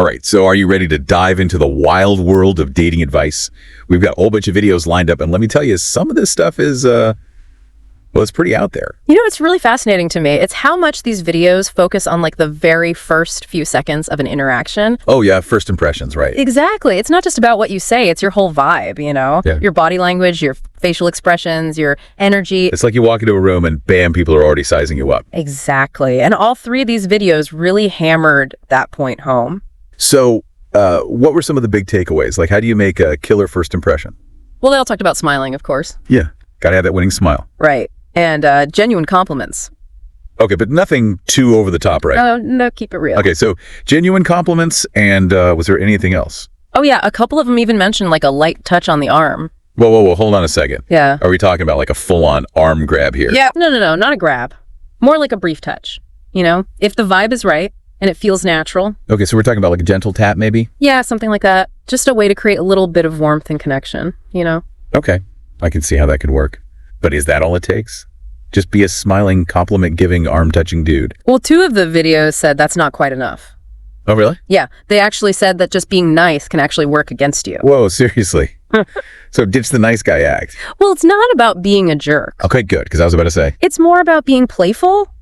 All right, so are you ready to dive into the wild world of dating advice? We've got a whole bunch of videos lined up, and let me tell you, some of this stuff is, well, it's pretty out there. You know, it's really fascinating to me. It's how much these videos focus on like the very first few seconds of an interaction. Oh, yeah, first impressions, right? Exactly. It's not just about what you say, it's your whole vibe, you know? Yeah. Your body language, your facial expressions, your energy. It's like you walk into a room and bam, people are already sizing you up. Exactly. And all three of these videos really hammered that point home. So, what were some of the big takeaways? Like, how do you make a killer first impression? Well, they all talked about smiling, of course. Yeah, gotta have that winning smile. Right. And genuine compliments. Okay, but nothing too over the top, right? No, keep it real. Okay, so genuine compliments, and was there anything else? Oh, yeah. A couple of them even mentioned like a light touch on the arm. Whoa, hold on a second. Yeah. Are we talking about like a full-on arm grab here? Yeah. No, not a grab. More like a brief touch. You know, if the vibe is right and it feels natural. Okay, so we're talking about like a gentle tap, maybe? Yeah, something like that. Just a way to create a little bit of warmth and connection, you know? Okay, I can see how that could work. But is that all it takes? Just be a smiling, compliment-giving, arm-touching dude? Well, 2 of the videos said that's not quite enough. Oh, really? Yeah, they actually said that just being nice can actually work against you. Whoa, seriously? So ditch the nice guy act. Well, it's not about being a jerk. Okay, good, because I was about to say. It's more about being playful,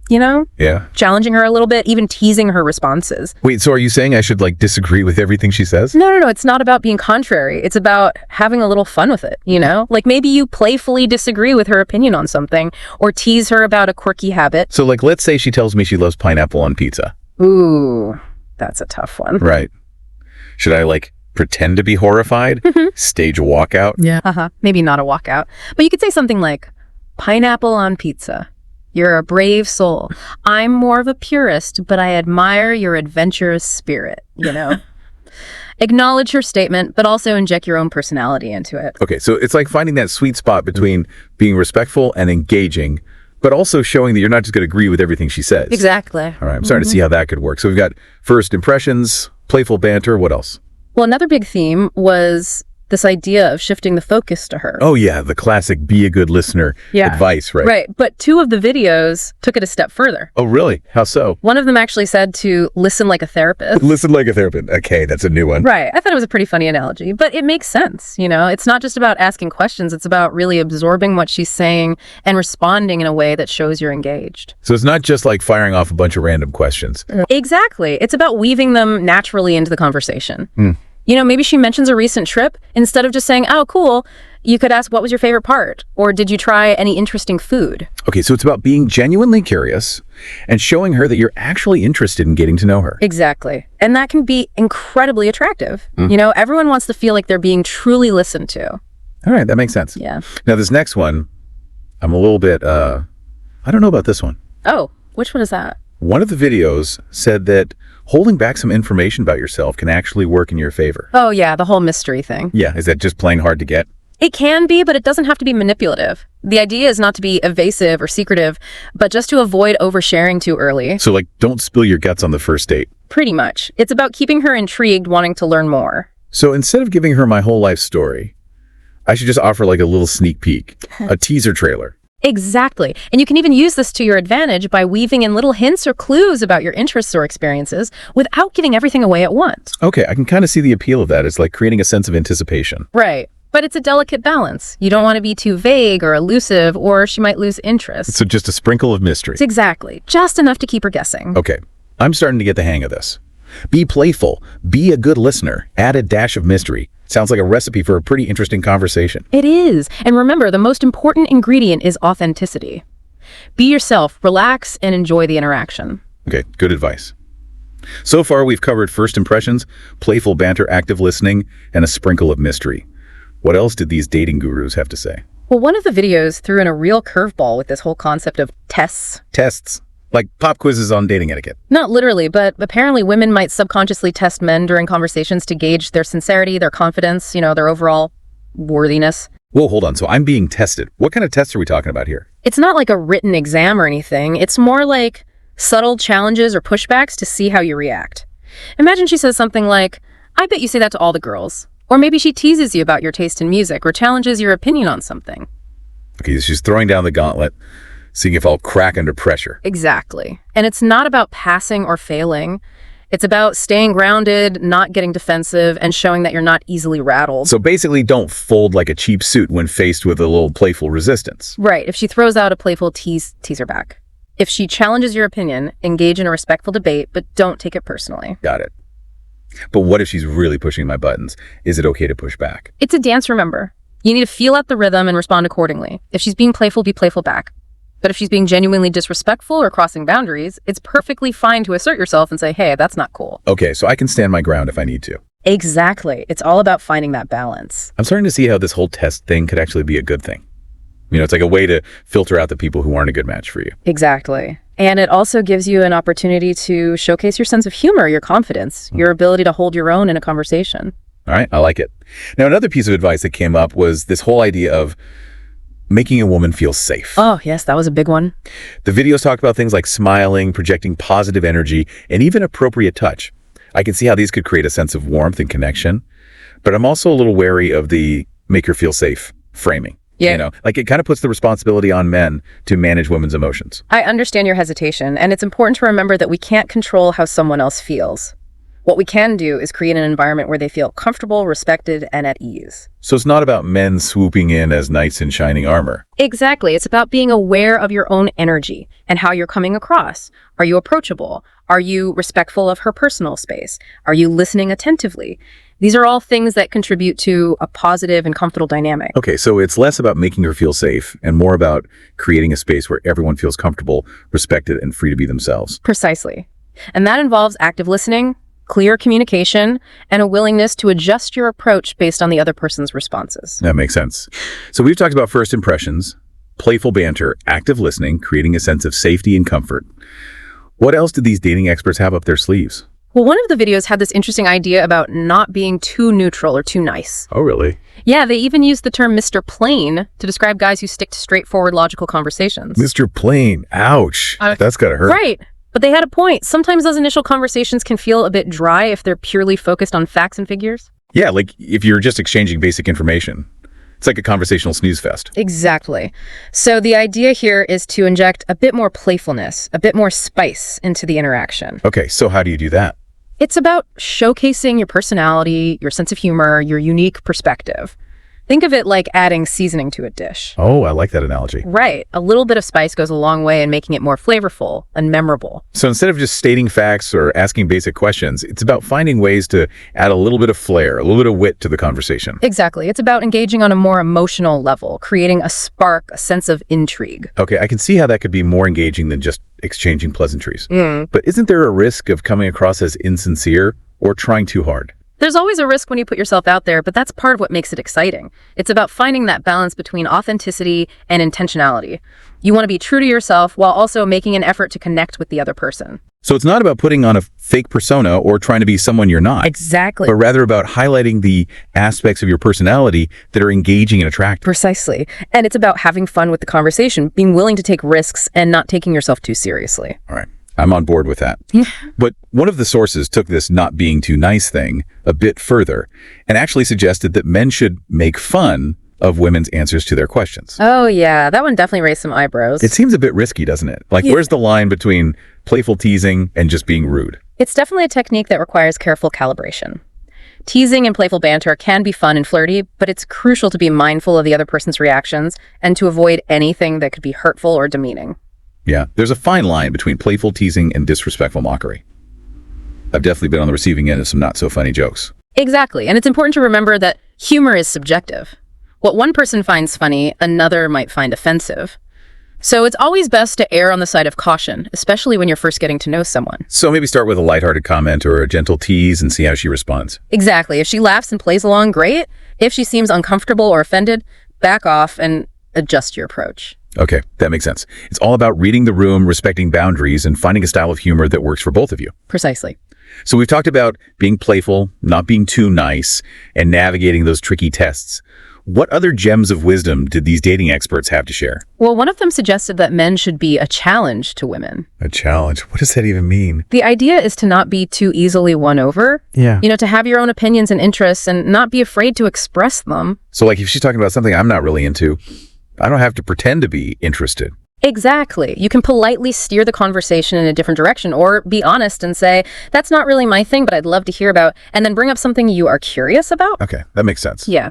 you know? Yeah. Challenging her a little bit, even teasing her responses. Wait, so are you saying I should like disagree with everything she says? No, it's not about being contrary. It's about having a little fun with it, you know? Like maybe you playfully disagree with her opinion on something or tease her about a quirky habit. So like, let's say she tells me she loves pineapple on pizza. Ooh, that's a tough one. Right. Should I like pretend to be horrified? Stage a walkout? Yeah. Maybe not a walkout. But you could say something like, pineapple on pizza. You're a brave soul. I'm more of a purist, but I admire your adventurous spirit, you know? Acknowledge her statement, but also inject your own personality into it. Okay, so it's like finding that sweet spot between being respectful and engaging, but also showing that you're not just going to agree with everything she says. Exactly. All right, I'm starting to see how that could work. So we've got first impressions, playful banter, what else? Well, another big theme was this idea of shifting the focus to her. Oh yeah, the classic be a good listener advice, right? Right, but 2 of the videos took it a step further. Oh really? How so? One of them actually said to listen like a therapist. Listen like a therapist. Okay, that's a new one. Right, I thought it was a pretty funny analogy, but it makes sense, you know? It's not just about asking questions, it's about really absorbing what she's saying and responding in a way that shows you're engaged. So it's not just like firing off a bunch of random questions. Exactly, it's about weaving them naturally into the conversation. You know, maybe she mentions a recent trip. Instead of just saying, oh, cool, you could ask, what was your favorite part? Or did you try any interesting food? Okay, so it's about being genuinely curious and showing her that you're actually interested in getting to know her. Exactly. And that can be incredibly attractive. You know, everyone wants to feel like they're being truly listened to. All right, that makes sense. Yeah. Now, this next one, I'm a little bit, I don't know about this one. Oh, which one is that? One of the videos said that holding back some information about yourself can actually work in your favor. Oh, yeah, the whole mystery thing. Yeah, is that just plain hard to get? It can be, but it doesn't have to be manipulative. The idea is not to be evasive or secretive, but just to avoid oversharing too early. So, like, don't spill your guts on the first date. Pretty much. It's about keeping her intrigued, wanting to learn more. So instead of giving her my whole life story, I should just offer like a little sneak peek, a teaser trailer. Exactly. And you can even use this to your advantage by weaving in little hints or clues about your interests or experiences without giving everything away at once. Okay, I can kind of see the appeal of that. It's like creating a sense of anticipation. Right. But it's a delicate balance. You don't want to be too vague or elusive, or she might lose interest. So just a sprinkle of mystery. Exactly. Just enough to keep her guessing. Okay, I'm starting to get the hang of this. Be playful, be a good listener, add a dash of mystery. Sounds like a recipe for a pretty interesting conversation. It is. And remember, the most important ingredient is authenticity. Be yourself, relax, and enjoy the interaction. Okay, good advice. So far, we've covered first impressions, playful banter, active listening, and a sprinkle of mystery. What else did these dating gurus have to say? Well, one of the videos threw in a real curveball with this whole concept of tests. Tests, like pop quizzes on dating etiquette. Not literally, but apparently women might subconsciously test men during conversations to gauge their sincerity, their confidence, you know, their overall worthiness. Whoa, hold on. So I'm being tested. What kind of tests are we talking about here? It's not like a written exam or anything. It's more like subtle challenges or pushbacks to see how you react. Imagine she says something like, I bet you say that to all the girls. Or maybe she teases you about your taste in music or challenges your opinion on something. Okay, she's throwing down the gauntlet, seeing if I'll crack under pressure. Exactly. And it's not about passing or failing. It's about staying grounded, not getting defensive, and showing that you're not easily rattled. So basically, don't fold like a cheap suit when faced with a little playful resistance. Right. If she throws out a playful tease her back. If she challenges your opinion, engage in a respectful debate, but don't take it personally. Got it. But what if she's really pushing my buttons? Is it okay to push back? It's a dance, remember. You need to feel out the rhythm and respond accordingly. If she's being playful, be playful back. But if she's being genuinely disrespectful or crossing boundaries, it's perfectly fine to assert yourself and say, hey, that's not cool. Okay, so I can stand my ground if I need to. Exactly. It's all about finding that balance. I'm starting to see how this whole test thing could actually be a good thing. You know, it's like a way to filter out the people who aren't a good match for you. Exactly. And it also gives you an opportunity to showcase your sense of humor, your confidence, your ability to hold your own in a conversation. All right, I like it. Now, another piece of advice that came up was this whole idea of making a woman feel safe. Oh, yes, that was a big one. The videos talk about things like smiling, projecting positive energy, and even appropriate touch. I can see how these could create a sense of warmth and connection, but I'm also a little wary of the make her feel safe framing. Yeah. You know, like it kind of puts the responsibility on men to manage women's emotions. I understand your hesitation, and it's important to remember that we can't control how someone else feels. What we can do is create an environment where they feel comfortable, respected, and at ease. So it's not about men swooping in as knights in shining armor. Exactly. It's about being aware of your own energy and how you're coming across. Are you approachable? Are you respectful of her personal space? Are you listening attentively? These are all things that contribute to a positive and comfortable dynamic. Okay, so it's less about making her feel safe and more about creating a space where everyone feels comfortable, respected, and free to be themselves. Precisely. And that involves active listening, clear communication, and a willingness to adjust your approach based on the other person's responses. That makes sense. So we've talked about first impressions, playful banter, active listening, creating a sense of safety and comfort. What else did these dating experts have up their sleeves? Well, one of the videos had this interesting idea about not being too neutral or too nice. Oh, really? Yeah, they even used the term Mr. Plain to describe guys who stick to straightforward, logical conversations. Mr. Plain. Ouch. That's gotta hurt. Right. But they had a point. Sometimes those initial conversations can feel a bit dry if they're purely focused on facts and figures. Yeah, like if you're just exchanging basic information. It's like a conversational snooze fest. Exactly. So the idea here is to inject a bit more playfulness, a bit more spice into the interaction. Okay, so how do you do that? It's about showcasing your personality, your sense of humor, your unique perspective. Think of it like adding seasoning to a dish. Oh, I like that analogy. Right. A little bit of spice goes a long way in making it more flavorful and memorable. So instead of just stating facts or asking basic questions, it's about finding ways to add a little bit of flair, a little bit of wit to the conversation. Exactly. It's about engaging on a more emotional level, creating a spark, a sense of intrigue. Okay, I can see how that could be more engaging than just exchanging pleasantries. But isn't there a risk of coming across as insincere or trying too hard? There's always a risk when you put yourself out there, but that's part of what makes it exciting. It's about finding that balance between authenticity and intentionality. You want to be true to yourself while also making an effort to connect with the other person. So it's not about putting on a fake persona or trying to be someone you're not. Exactly. But rather about highlighting the aspects of your personality that are engaging and attractive. Precisely. And it's about having fun with the conversation, being willing to take risks and not taking yourself too seriously. All right. I'm on board with that. But one of the sources took this not being too nice thing a bit further and actually suggested that men should make fun of women's answers to their questions. Oh, yeah. That one definitely raised some eyebrows. It seems a bit risky, doesn't it? Like, where's the line between playful teasing and just being rude? It's definitely a technique that requires careful calibration. Teasing and playful banter can be fun and flirty, but it's crucial to be mindful of the other person's reactions and to avoid anything that could be hurtful or demeaning. Yeah, there's a fine line between playful teasing and disrespectful mockery. I've definitely been on the receiving end of some not-so-funny jokes. Exactly, and it's important to remember that humor is subjective. What one person finds funny, another might find offensive. So it's always best to err on the side of caution, especially when you're first getting to know someone. So maybe start with a lighthearted comment or a gentle tease and see how she responds. Exactly. If she laughs and plays along, great. If she seems uncomfortable or offended, back off and adjust your approach. Okay, that makes sense. It's all about reading the room, respecting boundaries, and finding a style of humor that works for both of you. Precisely. So we've talked about being playful, not being too nice, and navigating those tricky tests. What other gems of wisdom did these dating experts have to share? Well, one of them suggested that men should be a challenge to women. A challenge? What does that even mean? The idea is to not be too easily won over. Yeah. You know, to have your own opinions and interests and not be afraid to express them. So like if she's talking about something I'm not really into, I don't have to pretend to be interested. Exactly. You can politely steer the conversation in a different direction or be honest and say, that's not really my thing, but I'd love to hear about, and then bring up something you are curious about. Okay, that makes sense. Yeah.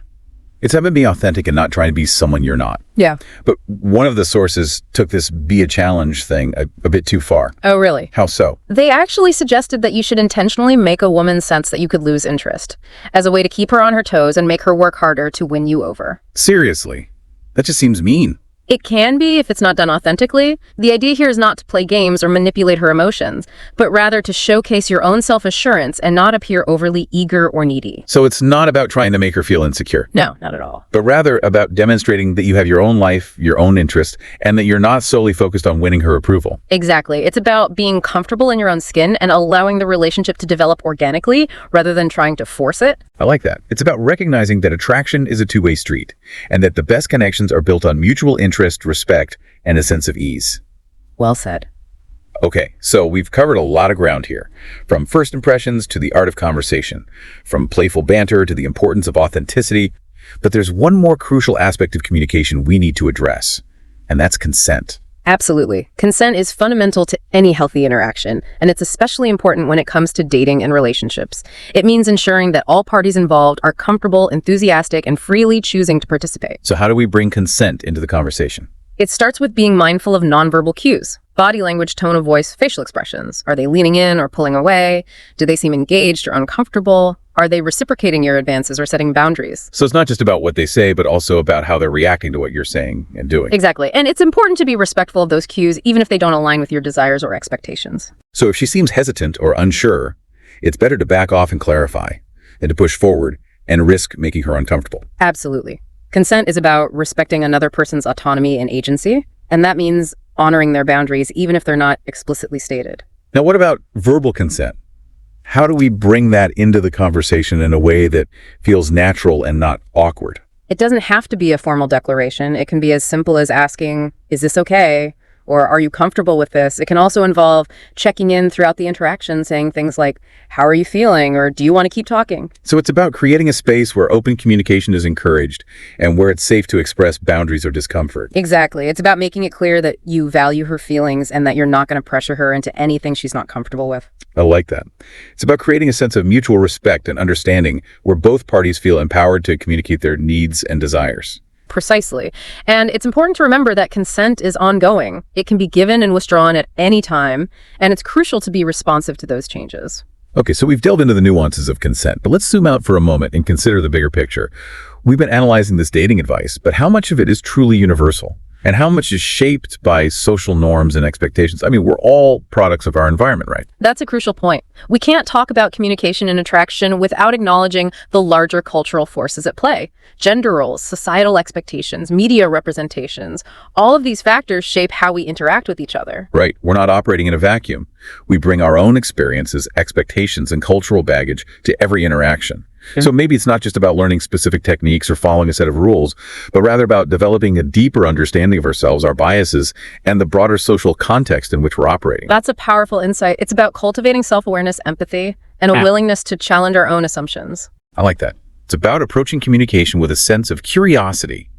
It's about being authentic and not trying to be someone you're not. Yeah. But one of the sources took this be a challenge thing a bit too far. Oh, really? How so? They actually suggested that you should intentionally make a woman sense that you could lose interest as a way to keep her on her toes and make her work harder to win you over. Seriously? That just seems mean. It can be if it's not done authentically. The idea here is not to play games or manipulate her emotions, but rather to showcase your own self-assurance and not appear overly eager or needy. So it's not about trying to make her feel insecure. No, not at all. But rather about demonstrating that you have your own life, your own interests, and that you're not solely focused on winning her approval. Exactly. It's about being comfortable in your own skin and allowing the relationship to develop organically rather than trying to force it. I like that. It's about recognizing that attraction is a two-way street, and that the best connections are built on mutual interest, respect, and a sense of ease. Well said. Okay, so we've covered a lot of ground here, from first impressions to the art of conversation, from playful banter to the importance of authenticity, but there's one more crucial aspect of communication we need to address, and that's consent. Absolutely. Consent is fundamental to any healthy interaction, and it's especially important when it comes to dating and relationships. It means ensuring that all parties involved are comfortable, enthusiastic, and freely choosing to participate. So how do we bring consent into the conversation? It starts with being mindful of nonverbal cues. Body language, tone of voice, facial expressions. Are they leaning in or pulling away? Do they seem engaged or uncomfortable? Are they reciprocating your advances or setting boundaries? So it's not just about what they say, but also about how they're reacting to what you're saying and doing. Exactly. And it's important to be respectful of those cues, even if they don't align with your desires or expectations. So if she seems hesitant or unsure, it's better to back off and clarify, than to push forward and risk making her uncomfortable. Absolutely. Consent is about respecting another person's autonomy and agency, and that means honoring their boundaries, even if they're not explicitly stated. Now, what about verbal consent? How do we bring that into the conversation in a way that feels natural and not awkward? It doesn't have to be a formal declaration. It can be as simple as asking, is this okay? Or are you comfortable with this? It can also involve checking in throughout the interaction, saying things like, how are you feeling? Or do you want to keep talking? So it's about creating a space where open communication is encouraged and where it's safe to express boundaries or discomfort. Exactly. It's about making it clear that you value her feelings and that you're not going to pressure her into anything she's not comfortable with. I like that. It's about creating a sense of mutual respect and understanding where both parties feel empowered to communicate their needs and desires. Precisely. And it's important to remember that consent is ongoing. It can be given and withdrawn at any time, and it's crucial to be responsive to those changes. Okay, so we've delved into the nuances of consent, but let's zoom out for a moment and consider the bigger picture. We've been analyzing this dating advice, but how much of it is truly universal? And how much is shaped by social norms and expectations? I mean, we're all products of our environment, right? That's a crucial point. We can't talk about communication and attraction without acknowledging the larger cultural forces at play. Gender roles, societal expectations, media representations, all of these factors shape how we interact with each other. Right. We're not operating in a vacuum. We bring our own experiences, expectations, and cultural baggage to every interaction. So maybe it's not just about learning specific techniques or following a set of rules, but rather about developing a deeper understanding of ourselves, our biases, and the broader social context in which we're operating. That's a powerful insight. It's about cultivating self-awareness, empathy, and a willingness to challenge our own assumptions. I like that. It's about approaching communication with a sense of curiosity,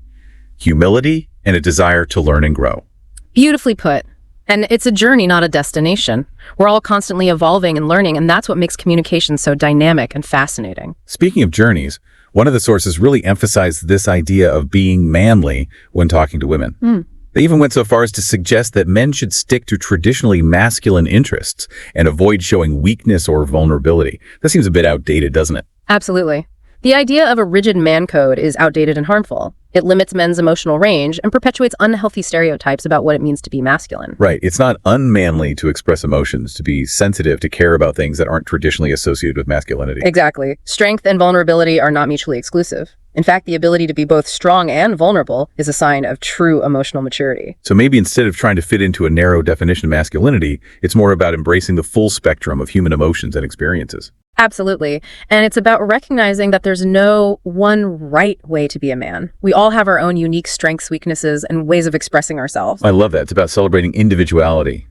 humility, and a desire to learn and grow. Beautifully put. And it's a journey, not a destination. We're all constantly evolving and learning, and that's what makes communication so dynamic and fascinating. Speaking of journeys, one of the sources really emphasized this idea of being manly when talking to women. They even went so far as to suggest that men should stick to traditionally masculine interests and avoid showing weakness or vulnerability. That seems a bit outdated, doesn't it? Absolutely. The idea of a rigid man code is outdated and harmful. It limits men's emotional range and perpetuates unhealthy stereotypes about what it means to be masculine. Right. It's not unmanly to express emotions, to be sensitive, to care about things that aren't traditionally associated with masculinity. Exactly. Strength and vulnerability are not mutually exclusive. In fact, the ability to be both strong and vulnerable is a sign of true emotional maturity. So maybe instead of trying to fit into a narrow definition of masculinity, it's more about embracing the full spectrum of human emotions and experiences. Absolutely. And it's about recognizing that there's no one right way to be a man. We all have our own unique strengths, weaknesses, and ways of expressing ourselves. I love that. It's about celebrating individuality,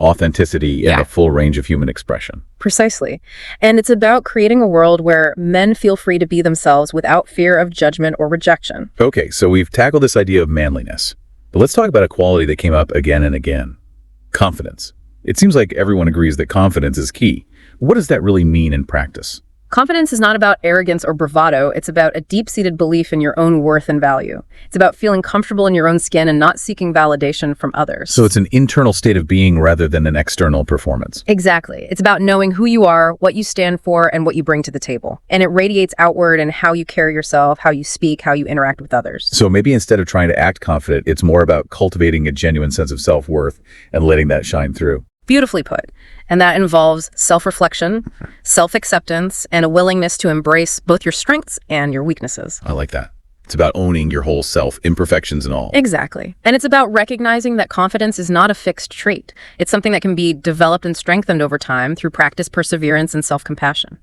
authenticity, and a full range of human expression. Precisely. And it's about creating a world where men feel free to be themselves without fear of judgment or rejection. Okay, so we've tackled this idea of manliness. But let's talk about a quality that came up again and again. Confidence. It seems like everyone agrees that confidence is key. What does that really mean in practice? Confidence is not about arrogance or bravado. It's about a deep-seated belief in your own worth and value. It's about feeling comfortable in your own skin and not seeking validation from others. So it's an internal state of being rather than an external performance. Exactly. It's about knowing who you are, what you stand for, and what you bring to the table. And it radiates outward in how you carry yourself, how you speak, how you interact with others. So maybe instead of trying to act confident, it's more about cultivating a genuine sense of self-worth and letting that shine through. Beautifully put. And that involves self-reflection, self-acceptance, and a willingness to embrace both your strengths and your weaknesses. I like that. It's about owning your whole self, imperfections and all. Exactly. And it's about recognizing that confidence is not a fixed trait. It's something that can be developed and strengthened over time through practice, perseverance, and self-compassion.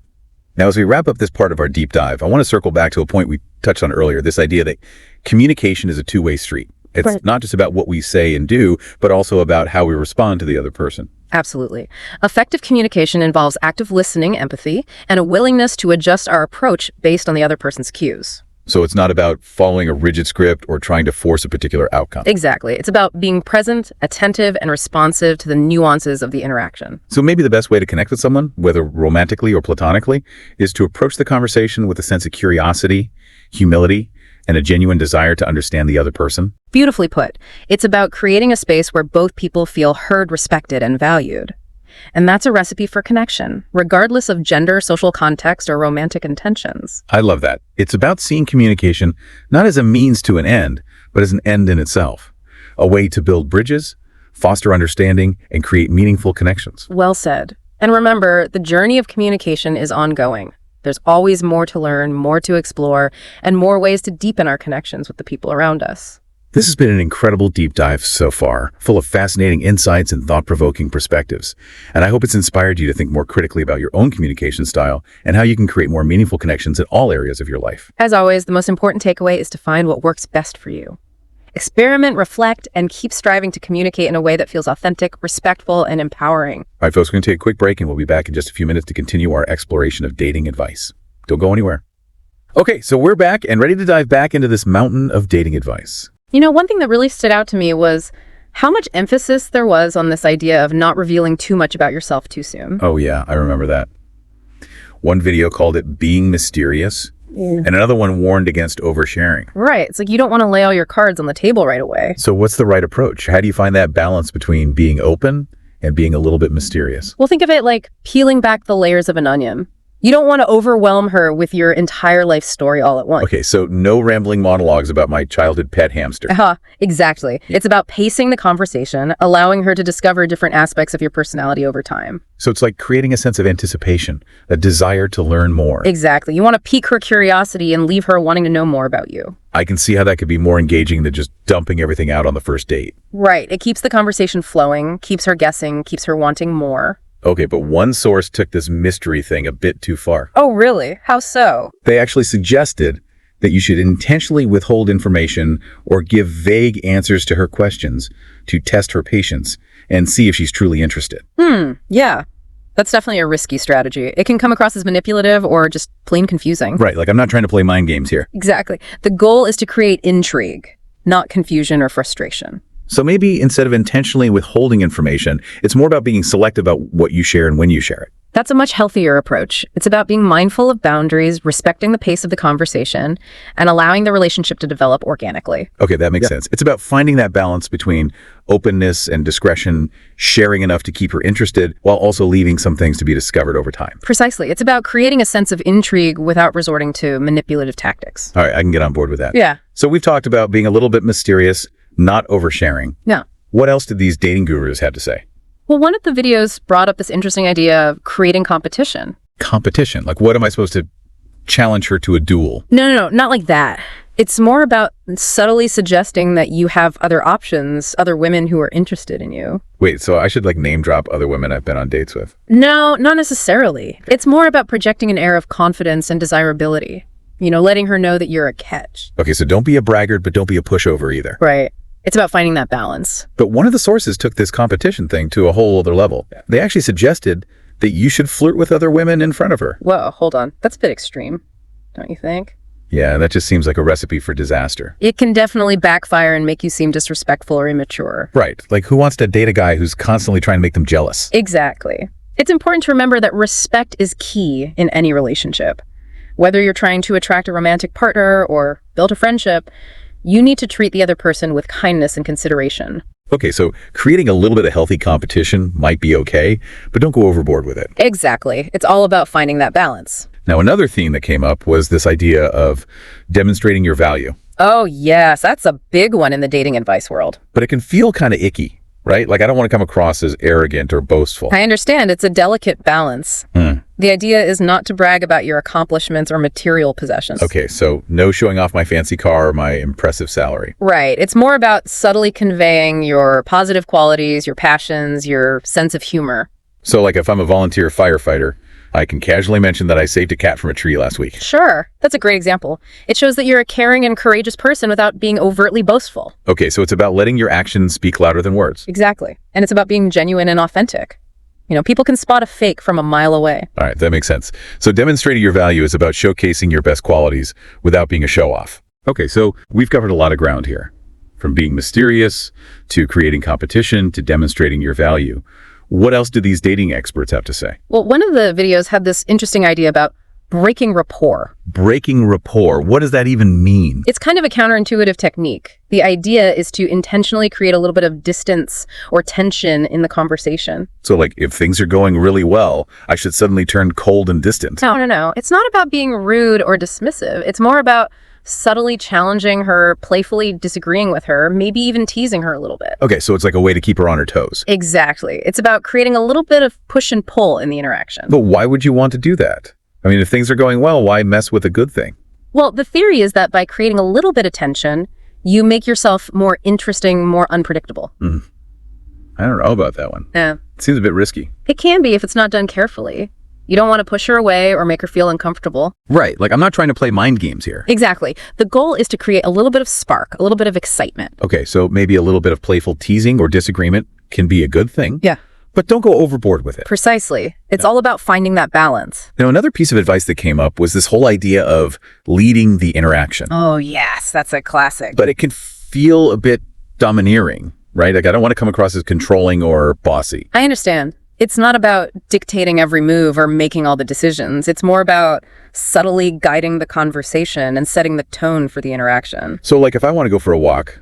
Now, as we wrap up this part of our deep dive, I want to circle back to a point we touched on earlier, this idea that communication is a two-way street. It's not just about what we say and do, but also about how we respond to the other person. Absolutely. Effective communication involves active listening, empathy, and a willingness to adjust our approach based on the other person's cues. So it's not about following a rigid script or trying to force a particular outcome. Exactly. It's about being present, attentive, and responsive to the nuances of the interaction. So maybe the best way to connect with someone, whether romantically or platonically, is to approach the conversation with a sense of curiosity, humility, and a genuine desire to understand the other person. Beautifully put. It's about creating a space where both people feel heard, respected, and valued. And that's a recipe for connection, regardless of gender, social context, or romantic intentions. I love that. It's about seeing communication not as a means to an end, but as an end in itself. A way to build bridges, foster understanding, and create meaningful connections. Well said. And remember, the journey of communication is ongoing. There's always more to learn, more to explore, and more ways to deepen our connections with the people around us. This has been an incredible deep dive so far, full of fascinating insights and thought-provoking perspectives. And I hope it's inspired you to think more critically about your own communication style and how you can create more meaningful connections in all areas of your life. As always, the most important takeaway is to find what works best for you. Experiment, reflect, and keep striving to communicate in a way that feels authentic, respectful, and empowering. All right, folks, we're going to take a quick break and we'll be back in just a few minutes to continue our exploration of dating advice. Don't go anywhere. Okay, so we're back and ready to dive back into this mountain of dating advice. You know, one thing that really stood out to me was how much emphasis there was on this idea of not revealing too much about yourself too soon. Oh yeah, I remember that. One video called it being mysterious, and another one warned against oversharing. Right. It's like you don't want to lay all your cards on the table right away. So what's the right approach? How do you find that balance between being open and being a little bit mysterious? Well, think of it like peeling back the layers of an onion. You don't want to overwhelm her with your entire life story all at once. Okay, so no rambling monologues about my childhood pet hamster. Exactly. It's about pacing the conversation, allowing her to discover different aspects of your personality over time. So it's like creating a sense of anticipation, a desire to learn more. Exactly. You want to pique her curiosity and leave her wanting to know more about you. I can see how that could be more engaging than just dumping everything out on the first date. Right. It keeps the conversation flowing, keeps her guessing, keeps her wanting more. Okay, but one source took this mystery thing a bit too far. Oh, really? How so? They actually suggested that you should intentionally withhold information or give vague answers to her questions to test her patience and see if she's truly interested. Yeah. That's definitely a risky strategy. It can come across as manipulative or just plain confusing. Right, like I'm not trying to play mind games here. Exactly. The goal is to create intrigue, not confusion or frustration. So maybe instead of intentionally withholding information, it's more about being selective about what you share and when you share it. That's a much healthier approach. It's about being mindful of boundaries, respecting the pace of the conversation, and allowing the relationship to develop organically. Okay, that makes sense. It's about finding that balance between openness and discretion, sharing enough to keep her interested, while also leaving some things to be discovered over time. Precisely. It's about creating a sense of intrigue without resorting to manipulative tactics. All right, I can get on board with that. Yeah. So we've talked about being a little bit mysterious, not oversharing. Yeah. What else did these dating gurus have to say? Well, one of the videos brought up this interesting idea of creating competition. Competition? Like, what am I supposed to challenge her to a duel? No, not like that. It's more about subtly suggesting that you have other options, other women who are interested in you. Wait, so I should like name drop other women I've been on dates with? No, not necessarily. It's more about projecting an air of confidence and desirability. You know, letting her know that you're a catch. Okay, so don't be a braggart, but don't be a pushover either. Right. It's about finding that balance. But one of the sources took this competition thing to a whole other level. They actually suggested that you should flirt with other women in front of her. Whoa, hold on. That's a bit extreme, don't you think? Yeah, that just seems like a recipe for disaster. It can definitely backfire and make you seem disrespectful or immature. Right. Like, who wants to date a guy who's constantly trying to make them jealous? Exactly. It's important to remember that respect is key in any relationship. Whether you're trying to attract a romantic partner or build a friendship, you need to treat the other person with kindness and consideration. Okay, so creating a little bit of healthy competition might be okay, but don't go overboard with it. Exactly. It's all about finding that balance. Now, another theme that came up was this idea of demonstrating your value. Oh, yes, that's a big one in the dating advice world. But it can feel kind of icky, right? Like, I don't want to come across as arrogant or boastful. I understand. It's a delicate balance. The idea is not to brag about your accomplishments or material possessions. Okay, so no showing off my fancy car or my impressive salary. Right. It's more about subtly conveying your positive qualities, your passions, your sense of humor. So, like, if I'm a volunteer firefighter, I can casually mention that I saved a cat from a tree last week. Sure. That's a great example. It shows that you're a caring and courageous person without being overtly boastful. Okay, so it's about letting your actions speak louder than words. Exactly. And it's about being genuine and authentic. People can spot a fake from a mile away. All right, that makes sense. So demonstrating your value is about showcasing your best qualities without being a show-off. Okay, so we've covered a lot of ground here. From being mysterious, to creating competition, to demonstrating your value. What else do these dating experts have to say? Well, one of the videos had this interesting idea about breaking rapport. Breaking rapport. What does that even mean? It's kind of a counterintuitive technique. The idea is to intentionally create a little bit of distance or tension in the conversation. So, like, if things are going really well, I should suddenly turn cold and distant. No. It's not about being rude or dismissive. It's more about subtly challenging her, playfully disagreeing with her, maybe even teasing her a little bit. Okay, so it's like a way to keep her on her toes. Exactly. It's about creating a little bit of push and pull in the interaction. But why would you want to do that? I mean, if things are going well, why mess with a good thing? Well, the theory is that by creating a little bit of tension, you make yourself more interesting, more unpredictable. I don't know about that one. Yeah. It seems a bit risky. It can be if it's not done carefully. You don't want to push her away or make her feel uncomfortable. Right, like I'm not trying to play mind games here. Exactly. The goal is to create a little bit of spark, a little bit of excitement. Okay, so maybe a little bit of playful teasing or disagreement can be a good thing. Yeah. But don't go overboard with it. Precisely. It's all about finding that balance. Now, another piece of advice that came up was this whole idea of leading the interaction. Oh, yes. That's a classic. But it can feel a bit domineering, right? Like I don't want to come across as controlling or bossy. I understand. It's not about dictating every move or making all the decisions. It's more about subtly guiding the conversation and setting the tone for the interaction. So, like, if I want to go for a walk,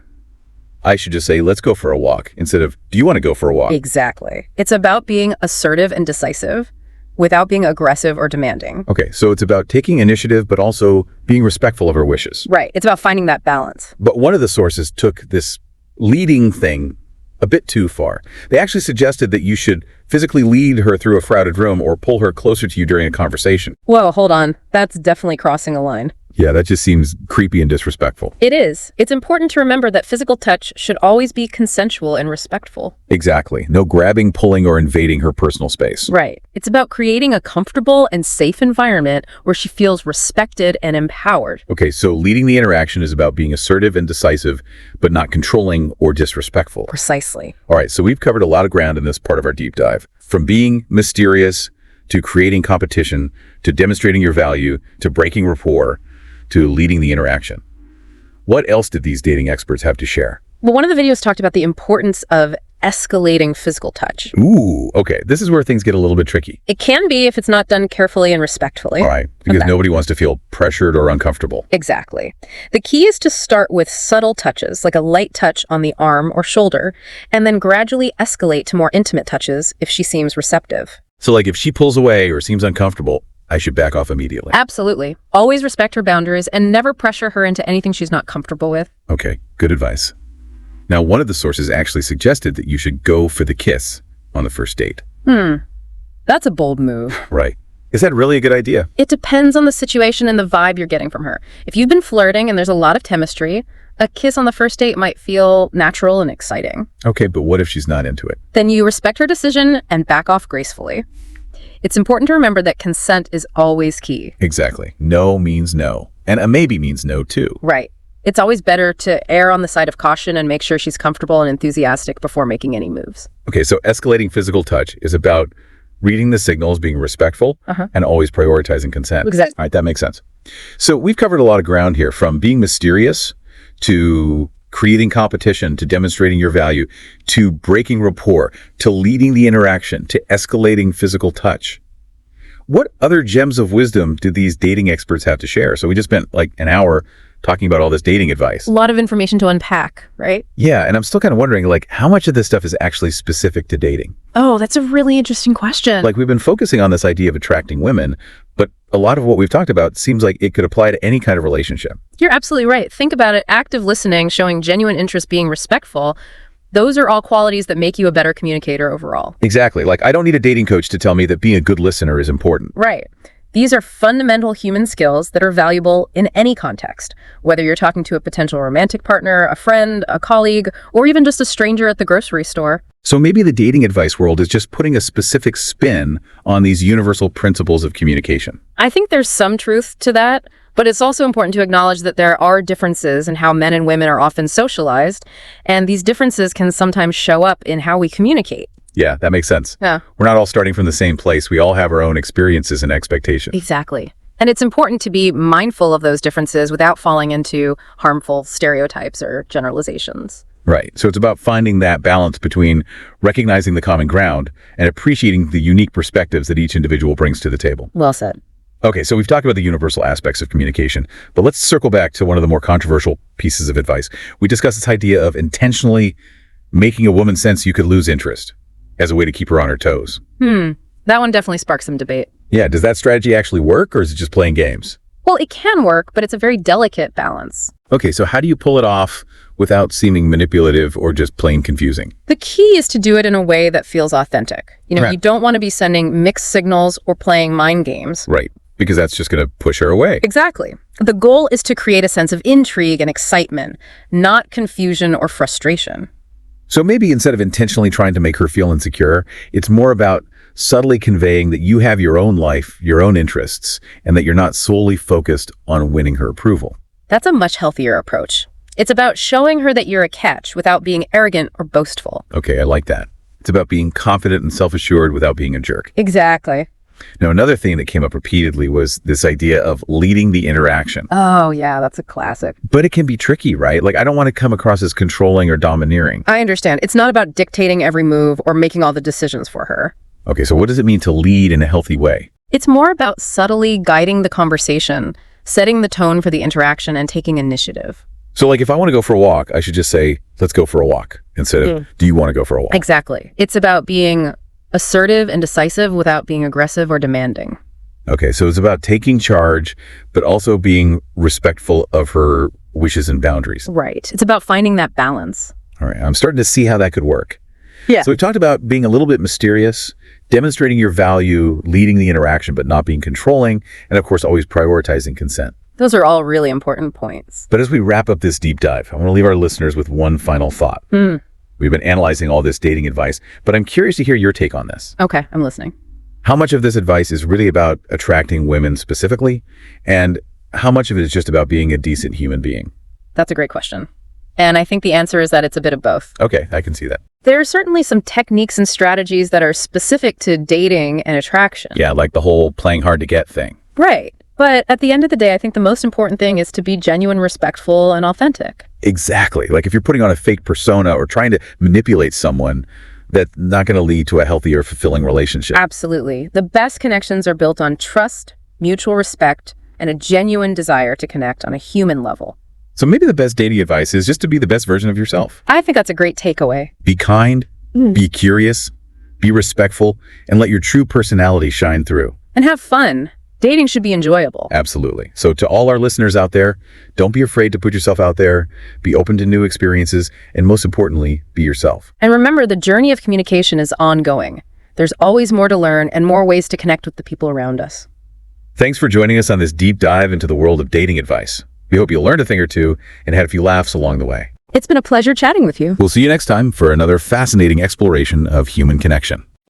I should just say, let's go for a walk, instead of, do you want to go for a walk? Exactly. It's about being assertive and decisive without being aggressive or demanding. Okay, so it's about taking initiative, but also being respectful of her wishes. Right. It's about finding that balance. But one of the sources took this leading thing a bit too far. They actually suggested that you should physically lead her through a crowded room or pull her closer to you during a conversation. Whoa, hold on. That's definitely crossing a line. Yeah, that just seems creepy and disrespectful. It is. It's important to remember that physical touch should always be consensual and respectful. Exactly. No grabbing, pulling, or invading her personal space. Right. It's about creating a comfortable and safe environment where she feels respected and empowered. Okay, so leading the interaction is about being assertive and decisive, but not controlling or disrespectful. Precisely. All right, so we've covered a lot of ground in this part of our deep dive. From being mysterious, to creating competition, to demonstrating your value, to breaking rapport, to leading the interaction. What else did these dating experts have to share? Well, one of the videos talked about the importance of escalating physical touch. Ooh, okay. This is where things get a little bit tricky. It can be if it's not done carefully and respectfully. All right, because nobody wants to feel pressured or uncomfortable. Exactly. The key is to start with subtle touches, like a light touch on the arm or shoulder, and then gradually escalate to more intimate touches if she seems receptive. So, like, if she pulls away or seems uncomfortable, I should back off immediately. Absolutely. Always respect her boundaries and never pressure her into anything she's not comfortable with. Okay, good advice. Now, one of the sources actually suggested that you should go for the kiss on the first date. That's a bold move. Right. Is that really a good idea? It depends on the situation and the vibe you're getting from her. If you've been flirting and there's a lot of chemistry, a kiss on the first date might feel natural and exciting. Okay, but what if she's not into it? Then you respect her decision and back off gracefully. It's important to remember that consent is always key. Exactly. No means no. And a maybe means no, too. Right. It's always better to err on the side of caution and make sure she's comfortable and enthusiastic before making any moves. Okay, so escalating physical touch is about reading the signals, being respectful, and always prioritizing consent. Exactly. All right, that makes sense. So we've covered a lot of ground here, from being mysterious to creating competition, to demonstrating your value, to breaking rapport, to leading the interaction, to escalating physical touch. What other gems of wisdom do these dating experts have to share? So we just spent like an hour talking about all this dating advice. A lot of information to unpack, right? Yeah, and I'm still kind of wondering, like, how much of this stuff is actually specific to dating? Oh, that's a really interesting question. Like, we've been focusing on this idea of attracting women, but a lot of what we've talked about seems like it could apply to any kind of relationship. You're absolutely right. Think about it. Active listening, showing genuine interest, being respectful. Those are all qualities that make you a better communicator overall. Exactly. Like, I don't need a dating coach to tell me that being a good listener is important. Right. These are fundamental human skills that are valuable in any context, whether you're talking to a potential romantic partner, a friend, a colleague, or even just a stranger at the grocery store. So maybe the dating advice world is just putting a specific spin on these universal principles of communication. I think there's some truth to that, but it's also important to acknowledge that there are differences in how men and women are often socialized, and these differences can sometimes show up in how we communicate. Yeah, that makes sense. Yeah. We're not all starting from the same place. We all have our own experiences and expectations. Exactly. And it's important to be mindful of those differences without falling into harmful stereotypes or generalizations. Right. So it's about finding that balance between recognizing the common ground and appreciating the unique perspectives that each individual brings to the table. Well said. Okay, so we've talked about the universal aspects of communication, but let's circle back to one of the more controversial pieces of advice. We discussed this idea of intentionally making a woman sense you could lose interest as a way to keep her on her toes. That one definitely sparks some debate. Yeah, does that strategy actually work, or is it just playing games? Well, it can work, but it's a very delicate balance. Okay, so how do you pull it off without seeming manipulative or just plain confusing? The key is to do it in a way that feels authentic. Right. You don't want to be sending mixed signals or playing mind games. Right, because that's just going to push her away. Exactly. The goal is to create a sense of intrigue and excitement, not confusion or frustration. So maybe instead of intentionally trying to make her feel insecure, it's more about subtly conveying that you have your own life, your own interests, and that you're not solely focused on winning her approval. That's a much healthier approach. It's about showing her that you're a catch without being arrogant or boastful. Okay, I like that. It's about being confident and self-assured without being a jerk. Exactly. Now, another thing that came up repeatedly was this idea of leading the interaction. Oh, yeah, that's a classic. But it can be tricky, right? Like, I don't want to come across as controlling or domineering. I understand. It's not about dictating every move or making all the decisions for her. Okay, so what does it mean to lead in a healthy way? It's more about subtly guiding the conversation, setting the tone for the interaction, and taking initiative. So, like, if I want to go for a walk, I should just say, let's go for a walk, instead of, do you want to go for a walk? Exactly. It's about being assertive and decisive without being aggressive or demanding. Okay, so it's about taking charge, but also being respectful of her wishes and boundaries. Right. It's about finding that balance. All right, I'm starting to see how that could work. Yeah. So we've talked about being a little bit mysterious, demonstrating your value, leading the interaction, but not being controlling, and of course, always prioritizing consent. Those are all really important points. But as we wrap up this deep dive, I want to leave our listeners with one final thought. We've been analyzing all this dating advice, but I'm curious to hear your take on this. Okay, I'm listening. How much of this advice is really about attracting women specifically, and how much of it is just about being a decent human being? That's a great question. And I think the answer is that it's a bit of both. Okay, I can see that. There are certainly some techniques and strategies that are specific to dating and attraction. Yeah, like the whole playing hard to get thing. Right. But at the end of the day, I think the most important thing is to be genuine, respectful, and authentic. Exactly. Like if you're putting on a fake persona or trying to manipulate someone, that's not going to lead to a healthy or fulfilling relationship. Absolutely. The best connections are built on trust, mutual respect, and a genuine desire to connect on a human level. So maybe the best dating advice is just to be the best version of yourself. I think that's a great takeaway. Be kind, be curious, be respectful, and let your true personality shine through. And have fun. Dating should be enjoyable. Absolutely. So to all our listeners out there, don't be afraid to put yourself out there, be open to new experiences, and most importantly, be yourself. And remember, the journey of communication is ongoing. There's always more to learn and more ways to connect with the people around us. Thanks for joining us on this deep dive into the world of dating advice. We hope you learned a thing or two and had a few laughs along the way. It's been a pleasure chatting with you. We'll see you next time for another fascinating exploration of human connection.